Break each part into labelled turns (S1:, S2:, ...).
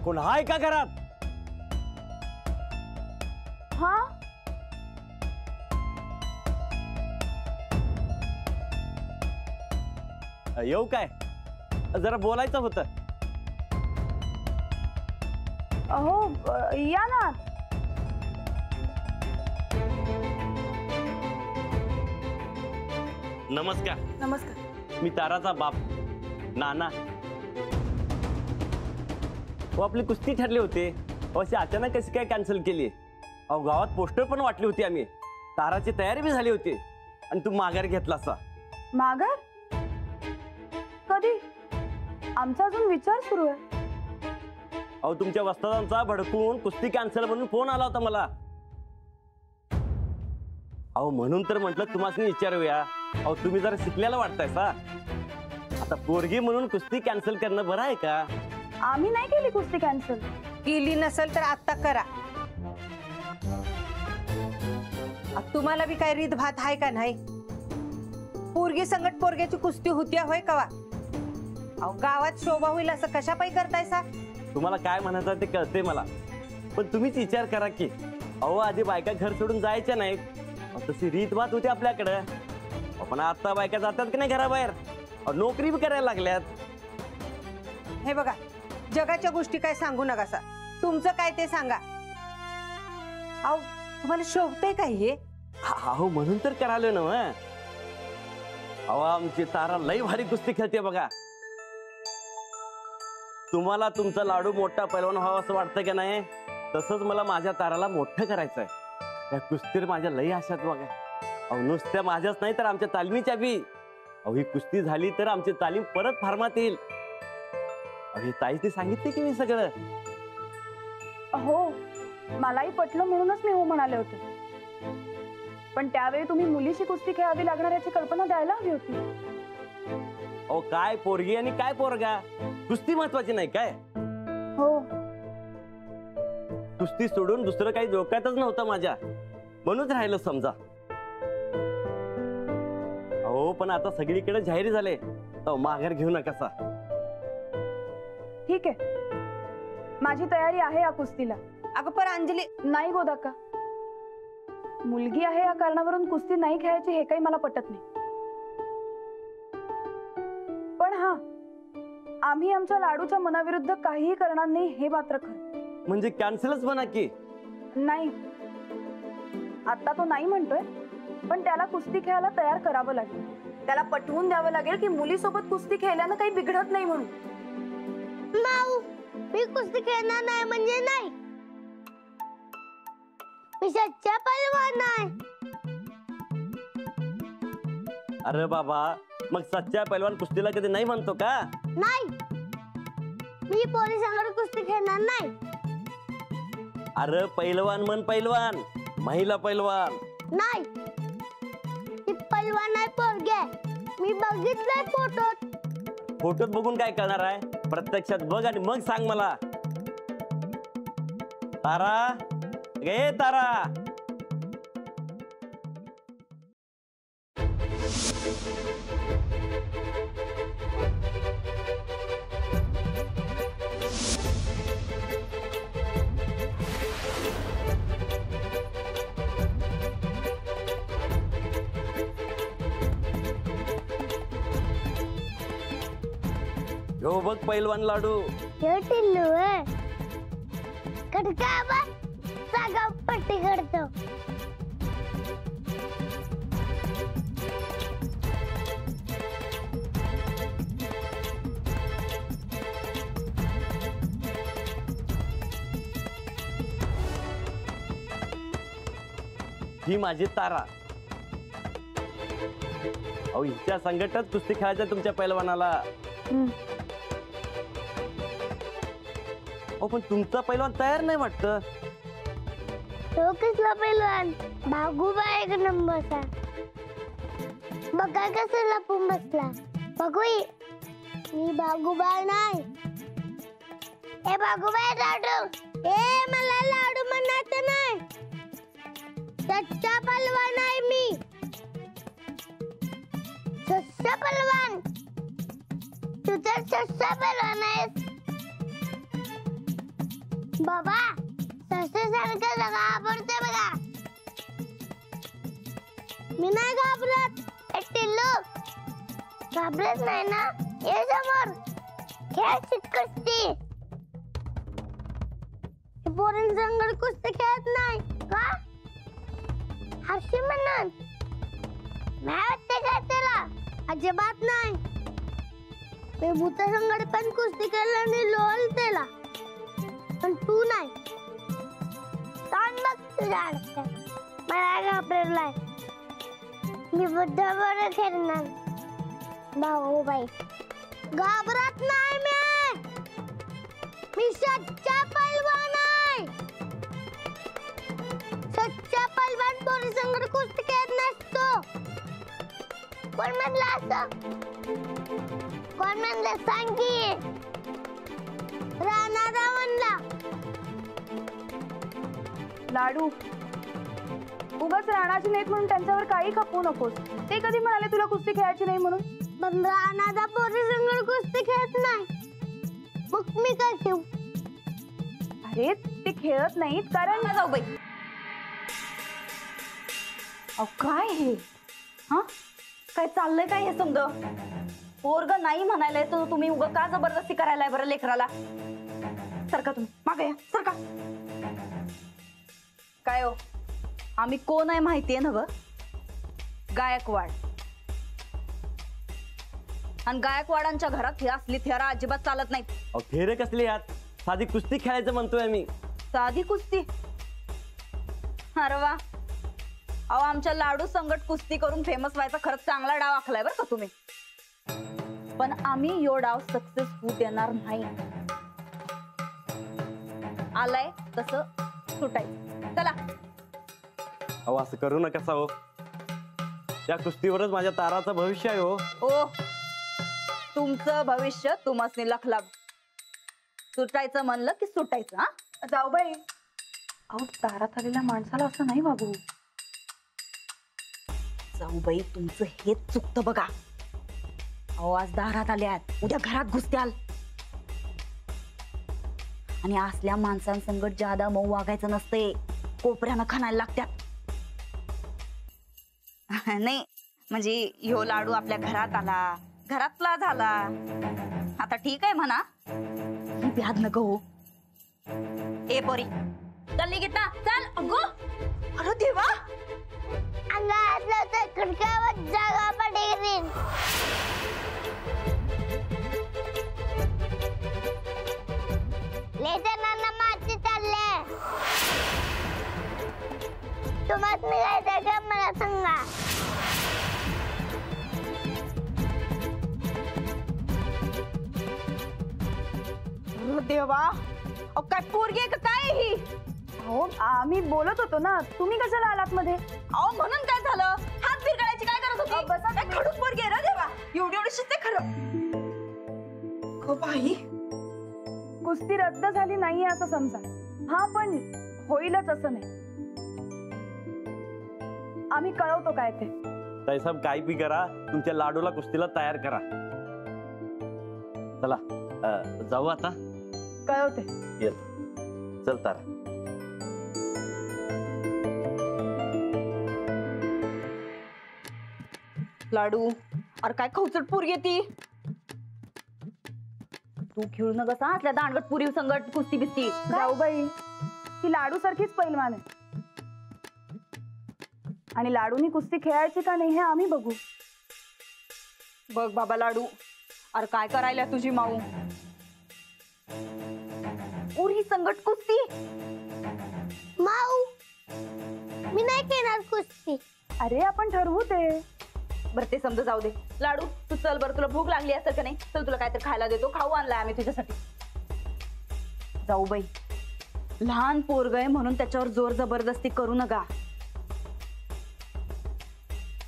S1: कोण हाय का घरात?
S2: हा
S1: येऊ काय? जरा बोलायचं होतं.
S2: अहो या ना.
S1: नमस्कार.
S2: नमस्कार.
S1: मी ताराचा बाप नाना. हो आपली कुस्ती ठरली होते, अशी अचानक कशी काय कॅन्सल केली? अहो गावात पोस्टर पण वाटली होती आम्ही, ताराची तयारी बी झाली होती आणि तू माघार घेतला असा.
S2: माघार? कधी? आमचा अजून विचार सुरू आहे.
S1: अहो तुमच्या वस्तादांचा भडकून कुस्ती कॅन्सल म्हणून फोन आला होता मला. अहो म्हणून तर म्हटलं तुम्हाला विचारूया. अहो तुम्ही जरा शिकलेला वाटताय सा. आता पोरगी म्हणून कुस्ती कॅन्सल करणं बरं आहे का?
S2: आम्ही नाही केली कुस्ती कॅन्सल.
S3: केली नसेल तर आता करा. तुम्हाला बी काय रीत भात आहे का नाही? पोरगी संगट पोरग्याची कुस्ती होत्या होय कवा? अहो गावात शोभा होईल असं कशा पायी करतायसा?
S1: तुम्हाला काय म्हणायचं ते कळते मला, पण तुम्हीच विचार करा की अहो आधी बायका घर सोडून जायच्या नाहीत. तशी रीत भात होती आपल्याकडं. पण आता बायका जातात की नाही घराबाहेर, नोकरी बी करायला लागल्यात.
S3: हे बघा, जगाच्या गोष्टी काय सांगू नका सा. तुमचं काय ते सांगा. अहो तुम्हाला शोभतंय काय हे?
S1: अहो म्हणून तर करायला ना. अहो आमची तारा लई भारी कुस्ती खेळते बघा. तुम्हाला तुमचा लाडू मोठा पैलवान व्हावा असं वाटतं की नाही, तसंच मला माझ्या ताराला मोठं करायचंय. त्या कुस्तीर माझ्या लई आशात बघा. अहो नुसत्या माझ्याच नाही तर आमच्या तालमीच्या बी. अहो ही कुस्ती झाली तर आमची तालीम परत फार्मात येईल. अहो ही ताईने सांगितले की मी सगळं.
S2: हो मलाही पटलं म्हणूनच मी हो म्हणाले होते. पण त्यावेळी तुम्ही मुलीशी कुस्ती खेळावी लागणार याची कल्पना द्यायला हवी होती.
S1: अहो काय पोरगी आणि काय पोरगा, कुस्ती महत्वाची नाही काय?
S2: हो
S1: कुस्ती सोडून दुसरं काही डोक्यातच नव्हतं माझ्या, म्हणूनच राहिलं समजा. अहो पण आता सगळीकडे जाहीर झाले, माघार घेऊ नका.
S2: ठीक आहे, माझी तयारी आहे या कुस्तीला.
S3: अगं पण अंजली
S2: नाही गोदाका, मुलगी आहे या कारणावरून कुस्ती नाही खेळायची हे काही मला पटत नाही. पण हा, आम्ही आमच्या लाडूच्या मनाविरुद्ध काहीही करणार नाही हे मात्र खरं.
S1: म्हणजे कॅन्सलच म्हणा की.
S2: नाही, आता तो नाही म्हणतोय, पण त्याला कुस्ती खेळायला तयार करावं लागेल. त्याला पटवून द्यावं लागेल की मुलीसोबत कुस्ती खेळल्यानं काही बिघडत नाही म्हणून.
S4: माऊ, मी कुस्ती खेळणार नाही म्हणजे नाही. मी सच्चा पहलवान आहे.
S1: अरे बाबा, मग सच्चा पैलवान कुस्तीला कधी नाही म्हणतो का?
S4: नाही, मी पोलिसांकडे कुस्ती खेळणार नाही.
S1: अरे पैलवान म्हण, पैलवान, महिला पैलवान.
S4: नाही, मी पहलवान आहे पोरगे. मी बघितलंय फोटोत.
S1: फोटोत बघून काय करणार आहे? प्रत्यक्षात बघ आणि मग सांग मला. तारा, गे तारा. हो बघ पैलवान लाडू.
S4: टिल्लू खडका बा जागा पट्टी करतो.
S1: ही माझी तारा. अहो हिच्या संकटात कुस्ती खेळायचं तुमच्या पैलवानाला. अहो पण तुमचा पैलवान तयार नाही वाटतं.
S4: तो कसला पैलवान? भागूबा एक नंबरचा. बघा कसं लपून बसला. बघू, मी भागूबा नाही. ए भागूबा लाडू. ए मला लाडू म्हणायचं नाही. सच्चा पहलवान आहे मी. सच्चा पहलवान. तू तर सच्चा पहलवान आहेस. बाबा सारखं घाबरते बघा. मी नाही घाबरत. टिल्लू घाबरत नाही ना. ये समोर खेळ कुस्ती. पोरांसंगड कुस्ती खेळत नाही का? हर्षी म्हणून नाही वाटते का त्याला? अजिबात नाही. मी भूतासंगड पण कुस्ती केला आणि लोल त्याला, पण तू नाही. ताण बघ तुझ्या अडचण. मला घाबरलाय. मी बुद्धाबरोबर खेळणार. भाऊ बाई घाबरत नाही मी सच्चा पैलवान आहे. सच्चा पैलवान पोरीसंगड कुस्ती खेळत नसतो. कोण म्हणलं असं? कोण म्हणलं सांग की? राणा म्हणला.
S2: लाडू उगाच राणाची नाहीत म्हणून त्यांच्यावर काही खपवू नकोस. ते कधी म्हणाले तुला कुस्ती खेळायची नाही म्हणून?
S4: पण राणा पोरीसंगड कुस्ती खेळत नाही, मग मी काय खेळू?
S2: अरे ते खेळत नाहीत कारण
S3: जाऊ बाई.
S2: अहो काय हे? हा काय चाललंय काय हे? समज पोरग नाही म्हणायलाय तर तुम्ही उगा का जबरदस्ती करायलाय बरं लेकराला? सरका तुम्ही मागे या, सरका. काय हो, आम्ही कोण आहे माहितीये ना ग? गायकवाड. आणि गायकवाडांच्या घरात ही असली थेरा अजिबात चालत नाहीत.
S1: अहो फेरे कसले यात? साधी कुस्ती खेळायचं म्हणतोय मी.
S2: साधी कुस्ती? अरे वा. अहो आमच्या लाडू संगट कुस्ती करून फेमस व्हायचा खरंच चांगला डाव आखलाय बरं का तुम्ही. पण आम्ही यो डाव सक्सेस होऊ देणार नाही. आलाय तसं सुटायचं. चला.
S1: अहो असं करू नका हो. त्या कुस्तीवरच माझ्या ताराचं भविष्य आहे हो.
S2: ओ तुमचं भविष्य तुम्हासनी लखलाभ. सुटायचं म्हणलं की सुटायचं. हा जाऊ बाई. अहो दारात आलेल्या माणसाला असं नाही वागू. जाऊ बाई तुमचं हेच चुकतं बघा. अहो आज दारात आल्यात, उद्या घरात घुसत्याल. आणि असल्या माणसांसंगत जादा मऊ वागायचं नसते. कोपऱ्यानं खाणायला लागत्यात. नाही म्हणजे ह्यो लाडू आपल्या घरात आला, घरातला झाला. आता ठीक आहे म्हणा, ही ब्याद नको हो. ए पोरी चल निघित ना, चल. अगो अरे देवा.
S4: अंगातलं तर खडकावर जागा पडेल. लेटनांना माती चालले. तुम्हाला निघायचं का मला सांगा.
S2: देवा. अहो काय पोरगी आहे का काय ही? हो आम्ही बोलत होतो ना, तुम्ही कशाला आलात मध्ये? अहो म्हणून काय झालं? हात बिरकायची काय करत होती? बसा खडूस पोरगी आहे ना देवा. एवढी एवढीशीच ते खरं. हो बाई कुस्ती रद्द झाली नाहीये असं समजा. हा पण होईलच असं नाही. आम्ही कळवतो काय ते.
S1: ताई साहेब काय बी करा, तुमच्या लाडूला कुस्तीला तयार करा. चला जाऊ आता.
S2: कळवते.
S1: येत चल तारा.
S2: लाडू अरे काय खवचट पोरगी आहे ती. तू खेळू न कसा असल्या दांडगट पुरी संगट कुस्ती बिस्ती. जाऊ बाई ती लाडू सारखीच पैलवान आहे. आणि लाडूनी कुस्ती खेळायची का नाही हे आम्ही बघू. बघ बाबा लाडू, अरे काय करायला तुझी माऊ. पुरी संगट कुस्ती.
S4: माऊ मी नाही खेळणार कुस्ती.
S2: अरे आपण ठरवू ते. बरं ते समजा जाऊ दे. लाडू तू चल बरं, तुला भूक लागली असेल का नाही? चल तुला काहीतरी खायला देतो. खाऊ आणलाय आम्ही तुझ्यासाठी. जाऊ बाई लहान पोरग आहे म्हणून त्याच्यावर जोर जबरदस्ती करू नका.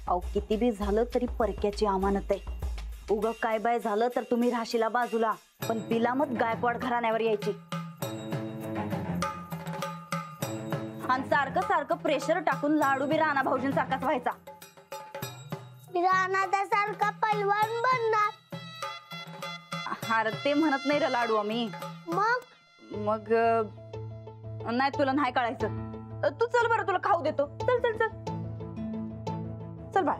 S2: अहो किती बी झालं तरी परक्याची अमानत आहे. उग काय बाय झालं तर तुम्ही राशीला बाजूला, पण बिलामत गायकवाड घराण्यावर यायची. आणि सारखं सारखं प्रेशर टाकून लाडू बी राणा भाऊजींसारखाच व्हायचा.
S4: राणादासारखा पैलवान बनणार.
S2: अरे ते म्हणत नाही रे लाडू आम्ही.
S4: मग
S2: मग नाही तुला नाही कळायचं. तू चल बरं, तुला खाऊ देतो. चल चल चल चल बाळ.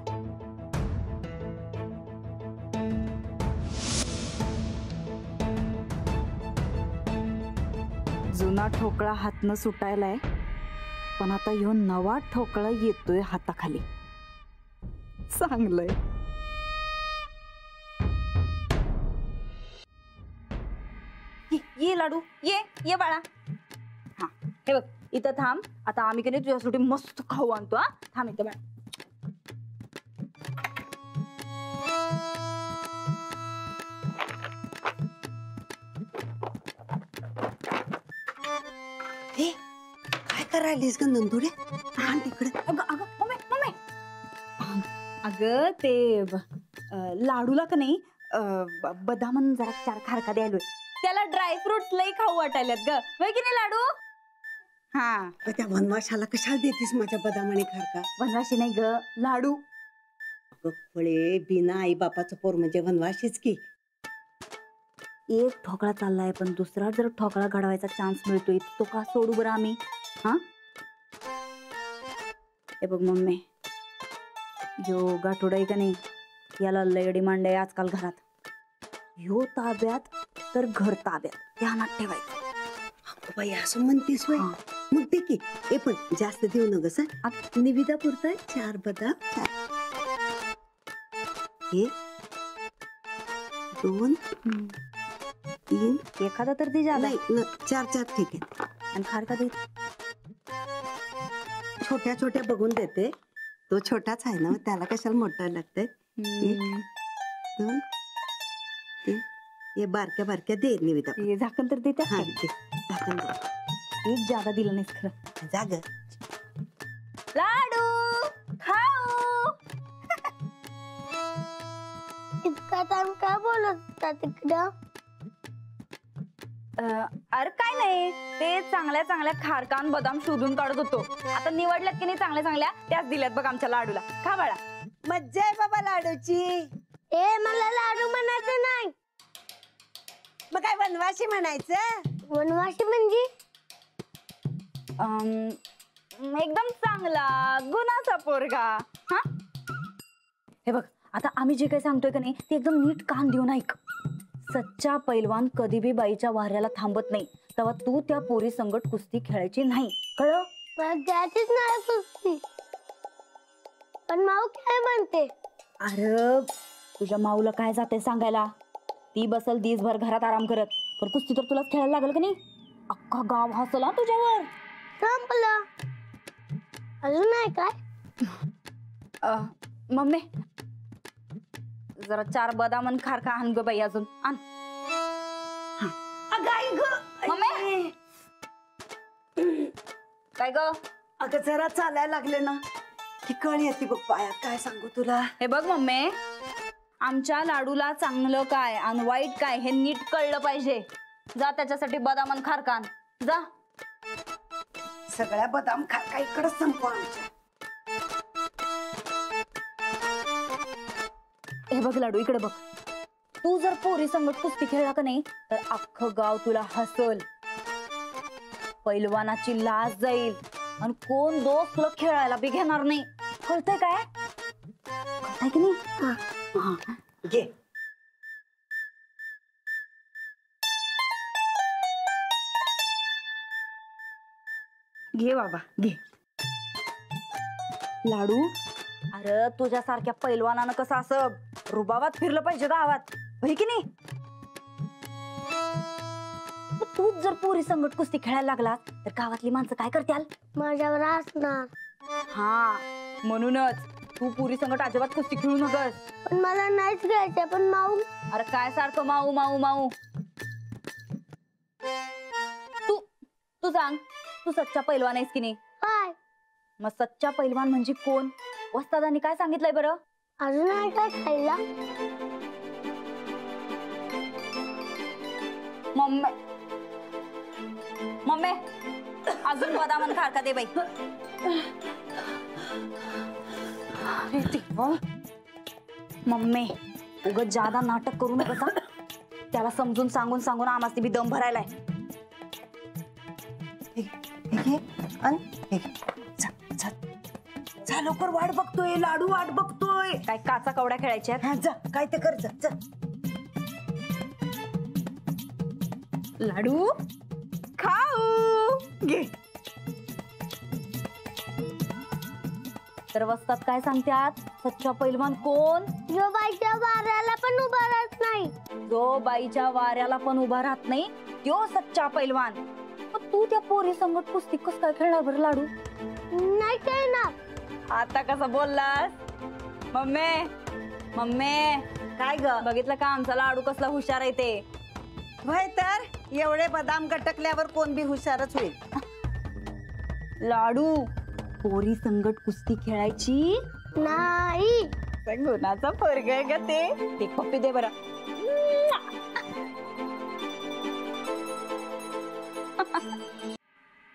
S2: जुना ठोकळा हातनं सुटायलाय, पण आता ह्यो नवा ठोकळा येतोय हाताखाली. चांगलंय. ये लाडू, ये बाळा. हा हे बघ, इथं थांब. आता आम्ही कधी तुझ्यासाठी मस्त खाऊ आणतो. हा थांब इथं बाळा.
S3: काय करायलीस ग नंदुरे? तिकडे
S2: अगं अगं मम्मी मम्मी, अगं ते लाडूला का नाही बदामन जरा 4 खारका द्यायलोय. त्याला ड्रायफ्रुट्स लई खाऊ वाटायल्यात ग, होय की नाही लाडू? हा.
S3: त्या वनवाशाला कशाला देतीस माझ्या बदामाने खारका?
S2: वनवाशी नाही ग, लाडू.
S3: अगं फळे, बिना आई बापाचं पोर म्हणजे वनवाशीच की.
S2: एक ठोकळा चाललाय, पण दुसरा जर ठोकळा घडवायचा चान्स मिळतोय तो का सोडू बरं आम्ही? हा हे बघ मम्मी, यो गाठोडा आहे का नाही, याला लय डिमांड आहे आजकाल घरात. यो ताब्यात तर घर ताब्यात, ध्यानात ठेवायचं.
S3: अगं बाई असं म्हणतीस होय? मग दे की. हे पण जास्त देऊ नगस. निविदा पुरता 4 बदाम. 1 2 3.
S2: एखादा तर दे ज्यादा.
S3: नाही 4 ठीक आहे.
S2: आणि खारका दे.
S3: छोट्या छोट्या बघून देते. तो छोटाच आहे ना, त्याला कशाला मोठा लागतंय. 1 2 3. हे बारक्या बारक्या दे निविदा.
S2: हे झाकण तर देते.
S3: हा दे, झाकण दे.
S2: एक ज्यादा दिलं नाहीस खरं.
S3: जाग
S2: लाडू खाऊ.
S4: इतका टाइम काय बोलत होता तिकडं?
S2: अरे काय नाही, ते चांगल्या चांगल्या खारकान बदाम शोधून काढत होतो. आता निवडल्यात की नाही चांगल्या चांगल्या, त्याच दिल्यात बघ आमच्या लाडूला. खा बाळा.
S3: मज्जा आहे बाबा लाडूची.
S4: ए मला लाडू म्हणायचं नाही.
S3: मग काय वनवाशी म्हणायचं?
S4: वनवाशी म्हणजे?
S2: एकदम चांगला गुणाचा पोरगा. हा हे बघ, आता आम्ही जे काही सांगतोय का नाही ते एकदम नीट कान देऊन ऐक. सच्चा पैलवान कधी बी बाईच्या वाऱ्याला थांबत नाही. तेव्हा तू त्या पोरी संगट कुस्ती खेळायची नाही, कळलं?
S4: मला द्यायचीच नाही कुस्ती. पण माऊ काय म्हणते?
S2: अरे तुझ्या माऊला काय जाते सांगायला? ती बसल दिवसभर घरात आराम करत, पण कुस्ती तर तुलाच खेळायला लागल का नाही? अख्खा गाव हसला तुझ्यावर.
S4: संपलं. अजून नाही काय?
S2: मम्मी जरा 4 बदाम आणि खारका आण ग बाई, अजून आण. मम्मी काय ग?
S3: अगं जरा चालायला लागले ना की कळ येते बघ पायात. काय सांगू तुला?
S2: हे बघ मम्मी, आमच्या लाडूला चांगलं काय आणि वाईट काय हे नीट कळलं पाहिजे. जा त्याच्यासाठी बदाम आणि खारका आण. जा.
S3: सगळ्या बदाम खारका इकडच संपवा आमच्या.
S2: हे बघ लाडू, इकडे बघ. तू जर पोरी संगत कुस्ती खेळला का नाही तर अख्खं गाव तुला हसल. पैलवानाची लाज जाईल आणि कोण दोस्त तुला खेळायला बी घेणार नाही. कळतंय काय? कळतंय की नाही?
S3: घे.
S2: घे बाबा घे. लाडू, अरे तुझ्यासारख्या पैलवानानं कसं असं रुबाबात फिरलं पाहिजे गावात, होय की नाही? तूच जर पोरी संगट कुस्ती खेळायला लागला तर गावातली माणसं काय करतील?
S4: माझ्यावर असणार.
S2: हा म्हणूनच तू पोरी संगट अजिबात कुस्ती खेळू नकस.
S4: पण मला नाहीच घ्यायचं. पण माऊ.
S2: अरे काय सारखं माऊ माऊ माऊ? तू सांग, तू सच्चा पैलवान आहेस की नाही?
S4: काय?
S2: मग सच्चा पैलवान म्हणजे कोण? वस्तादांनी काय सांगितलंय बरं?
S4: अजून नाही काय खायला?
S2: मम्मी मम्मी अजून बदाम आणि खारका दे बाई. मम्मी उगाच जादा नाटक करू नका. त्याला समजून सांगून सांगून आम्हाला बी दम भरायलाय.
S3: घे आणि हे घे. जा, जा. जा लवकर, वाट बघतोय लाडू, वाट बघतोय.
S2: काय काचा कवड्या खेळायच्या
S3: हा जा, काय ते कर, जा जा.
S2: लाडू खाऊ घे. तर वस्तात काय सांगतात, सच्चा पैलवान कोण?
S4: जो बाईच्या वाऱ्याला पण उभा राहत नाही.
S2: जो बाईच्या वाऱ्याला पण उभा राहत नाही तो सच्चा पैलवान. पण तू त्या पोरी संगत कुस्ती कस काय खेळणार बरं लाडू?
S4: नाही खेळणार.
S2: आता कसं बोललास? मम्मी मम्मी
S3: काय ग?
S2: बघितलं का आमचा लाडू कसला हुशार आहे ते?
S3: व्हय तर एवढे बदाम गटकल्यावर कोण बी हुशारच होईल.
S2: लाडू पोरी संगट कुस्ती खेळायची
S4: नाही.
S2: गुणाचा फरक आहे का ते? ते पप्पी दे बरं.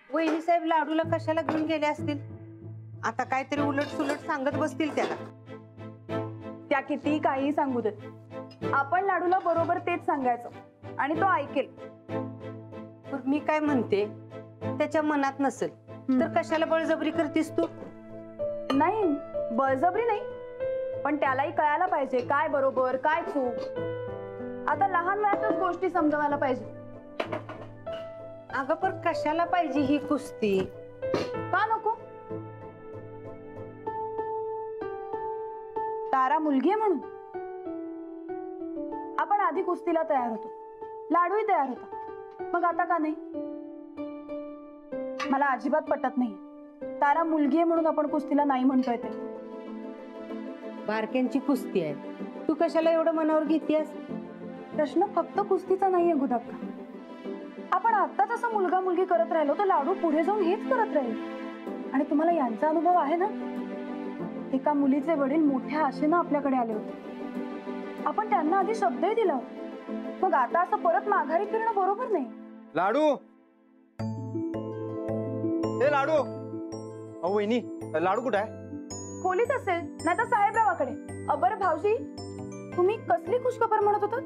S3: वहिनी साहेब लाडूला कशाला घेऊन गेले असतील? आता काहीतरी उलट सुलट सांगत बसतील त्याला.
S2: त्या किती काही सांगू देत, आपण लाडूला बरोबर तेच सांगायचं आणि तो ऐकेल.
S3: पण मी काय म्हणते, त्याच्या मनात नसेल तर कशाला बळजबरी करतीस तू?
S2: नाही बळजबरी नाही, पण त्यालाही कळायला पाहिजे काय बरोबर काय चूक. आता लहान वयातच गोष्टी समजवायला पाहिजे.
S3: अगं पण कशाला पाहिजे ही कुस्ती?
S2: का नको? तारा मुलगी आहे म्हणून आपण आधी कुस्तीला तयार होतो, लाडूही तयार होता, मग आता का नाही? मला अजिबात पटत नाही. तारा मुलगी आहे म्हणून आपण कुस्तीला नाही म्हणतोय ते.
S3: बारक्यांची कुस्ती आहे, तू कशाला एवढं मनावर घेतीयस?
S2: प्रश्न फक्त कुस्तीचा नाहीये गुदक्का. आपण आत्ताच असं मुलगा मुलगी करत राहिलो तर लाडू पुढे जाऊन हेच करत राहील. आणि तुम्हाला यांचा अनुभव आहे ना, एका मुलीचे वडील मोठ्या आशेनं आपल्याकडे आले होते. आपण त्यांना आधी शब्दही दिला होता. मग आता असं परत माघारी फिरणं बरोबर नाही.
S5: लाडू, ए लाडू. अहो वहिनी, लाडू कुठे आहे?
S2: खोलीत असेल नाही तर साहेबरावाकडे. अबर भाऊजी, तुम्ही कसली खुशखबर म्हणत होता?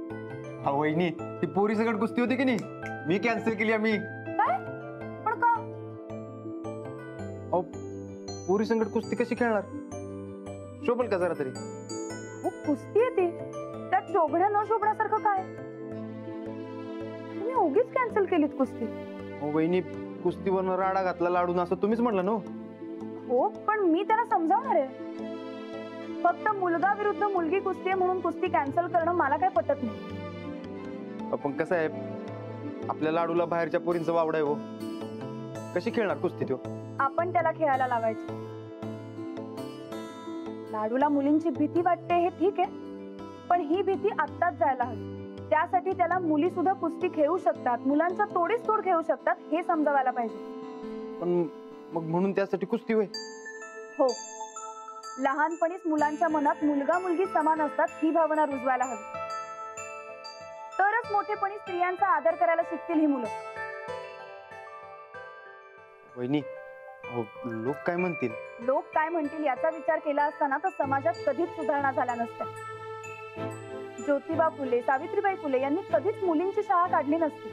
S5: अहो वहिनी, ती पोरी सगळं कुस्ती होती की नाही, मी कॅन्सल केली. आम्ही
S2: काय? पण का?
S5: अहो पोरी संकट कुस्ती कशी खेळणार? शोभल का जरा तरी?
S2: हो कुस्ती येते, त्यात शोभणं न शोभण्यासारखं काय? तुम्ही उगीच कॅन्सल केलीत कुस्ती.
S5: अहो वहिनी, कुस्तीवरनं राडा घातला लाडून असं तुम्हीच म्हणलं ना.
S2: हो पण मी त्याला समजावणार आहे. फक्त मुलगा विरुद्ध मुलगी कुस्ती आहे म्हणून कुस्ती कॅन्सल करणं मला काय पटत नाही.
S5: पण कसं आहे, आपल्या लाडूला बाहेरच्या पोरींचं वावड आहे हो. कशी खेळणार कुस्ती तो?
S2: आपण त्याला खेळायला लावायचं. लाडूला मुलींची भीती वाटते हे ठीक आहे, पण ही भीती आत्ताच जायला हवी. त्यासाठी त्याला मुली सुद्धा कुस्ती खेळू शकतात, मुलांच्या तोडीस तोड खेळू शकतात हे समजावायला पाहिजे.
S5: पण मग म्हणून त्यासाठी कुस्ती होय?
S2: हो, लहानपणीच मुलांच्या मनात मुलगा मुलगी समान असतात ही भावना रुजवायला हवी. तरच मोठेपणी स्त्रियांचा आदर करायला शिकतील ही मुलं.
S5: वहिनी, अहो लोक काय म्हणतील?
S2: लोक काय म्हणतील याचा विचार केला असताना तर समाजात कधीच सुधारणा झाल्या नसत्या. ज्योतिबा फुले, सावित्रीबाई फुले यांनी कधीच मुलींची शाळा काढली नसती.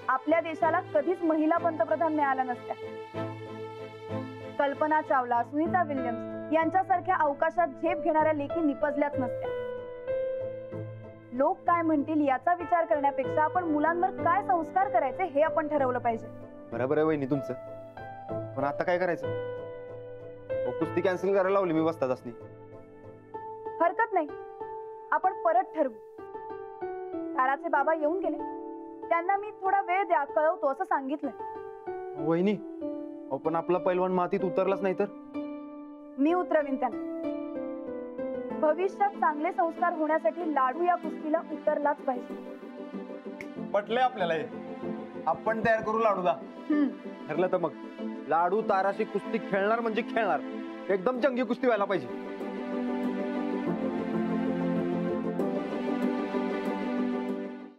S2: आपल्या देशाला कधीच महिला पंतप्रधान मिळाल्या नसत्या. कल्पना चावला, सुनीता विल्यम्स यांच्यासारख्या अवकाशात झेप घेणाऱ्या लेखी निपजल्याच नसत्या. लोक काय म्हणतील याचा विचार करण्यापेक्षा आपण मुलांवर काय संस्कार करायचे हे आपण ठरवलं पाहिजे.
S5: बरोबर आहे वहिनी तुमचं, पण आता काय करायचं? कुस्ती कॅन्सल करायला लावली मी वस्ताद असली.
S2: हरकत नाही, आपण परत ठरवू. ताराचे बाबा येऊन गेले, त्यांना मी थोडा वेळ द्या, कळवतो असं सांगितलंय.
S5: वहिनी, पण आपला पैलवान मातीत उतरलाच नाही तर?
S2: मी उतरवीन त्यांना. भविष्यात चांगले संस्कार होण्यासाठी लाडू या कुस्तीला उतरलाच पाहिजे.
S5: पटले आपल्याला हे. आपण तयार करू लाडूला. ठरलं तर मग लाडू ताराशी कुस्ती खेळणार म्हणजे खेळणार. एकदम जंगी कुस्ती व्हायला पाहिजे.